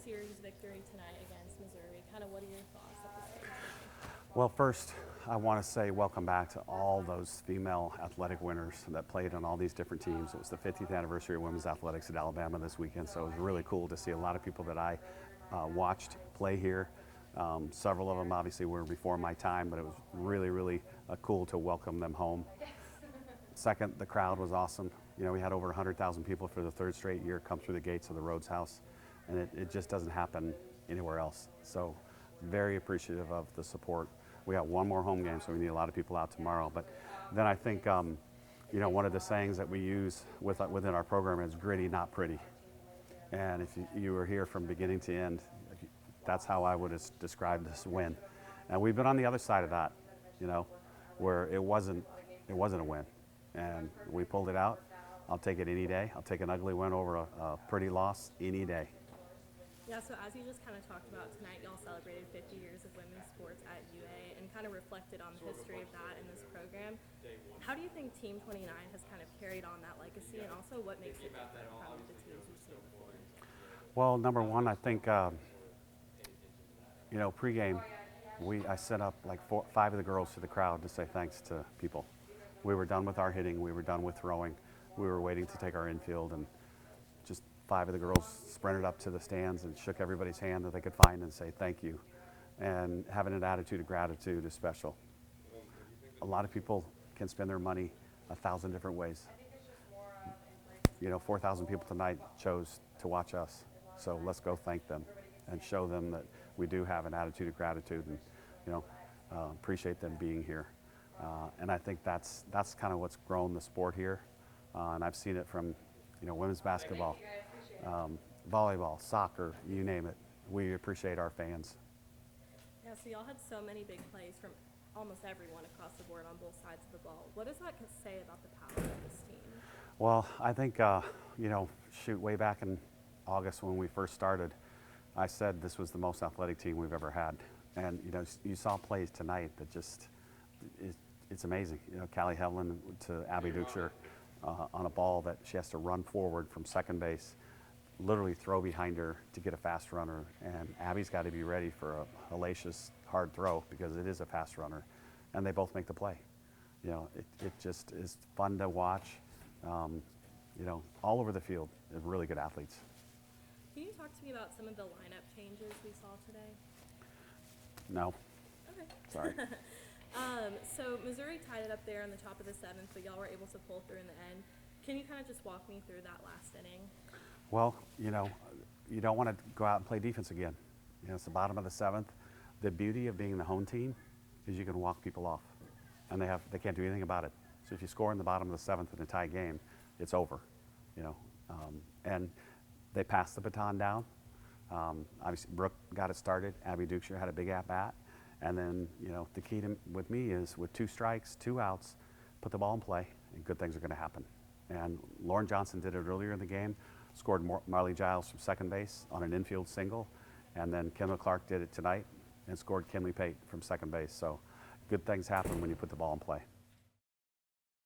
series victory tonight against Missouri. Kind of what are your thoughts at this stage? Well, first, I want to say welcome back to all those female athletic winners that played on all these different teams. It was the 50th anniversary of women's athletics at Alabama this weekend, so it was really cool to see a lot of people that I watched play here. Several of them obviously were before my time, but it was really, really cool to welcome them home. Second, the crowd was awesome. You know, we had over 100,000 people for the third straight year come through the gates of the Rhodes House, and it just doesn't happen anywhere else. So very appreciative of the support. We got one more home game, so we need a lot of people out tomorrow. But then I think, you know, one of the sayings that we use within our program is gritty, not pretty. And if you were here from beginning to end, that's how I would have described this win. And we've been on the other side of that, you know, where it wasn't a win. And we pulled it out. I'll take it any day. I'll take an ugly win over a pretty loss any day. Yeah, so as you just kind of talked about tonight, y'all celebrated 50 years of women's sports at UA and kind of reflected on the history of that in this program. How do you think Team 29 has kind of carried on that legacy, and also what makes it different from the teams we've seen before? Well, number one, I think, you know, pregame, I set up like 5 of the girls to the crowd to say thanks to people. We were done with our hitting. We were done with throwing. We were waiting to take our infield, and just 5 of the girls sprinted up to the stands and shook everybody's hand that they could find and say thank you. And having an attitude of gratitude is special. A lot of people can spend their money 1,000 different ways. You know, 4,000 people tonight chose to watch us. So let's go thank them and show them that we do have an attitude of gratitude and, you know, appreciate them being here. And I think that's kind of what's grown the sport here. And I've seen it from, you know, women's basketball, volleyball, soccer, you name it. We appreciate our fans. Yeah, so y'all had so many big plays from almost everyone across the board on both sides of the ball. What does that say about the power of this team? Well, I think, you know, shoot, way back in August when we first started, I said this was the most athletic team we've ever had. And, you know, you saw plays tonight that just, it's amazing. You know, Callie Hevlin to Abby Duchscher on a ball that she has to run forward from second base, literally throw behind her to get a fast runner. And Abby's got to be ready for a hellacious hard throw because it is a fast runner. And they both make the play. You know, it just is fun to watch. You know, all over the field, they're really good athletes. Can you talk to me about some of the lineup changes we saw today? No. Okay. Sorry. So Missouri tied it up there on the top of the 7th, but y'all were able to pull through in the end. Can you kind of just walk me through that last inning? Well, you know, you don't want to go out and play defense again. You know, it's the bottom of the 7th. The beauty of being the home team is you can walk people off, and they can't do anything about it. So if you score in the bottom of the 7th in a tie game, it's over. You know, and they passed the baton down. Obviously, Brooke got it started. Abby Duchscher had a big at-bat. And then, you know, the key with me is with 2 strikes, 2 outs, put the ball in play, and good things are going to happen. And Lauren Johnson did it earlier in the game, scored Marley Giles from second base on an infield single, and then Kendall Clark did it tonight and scored Kinley Pate from second base. So good things happen when you put the ball in play.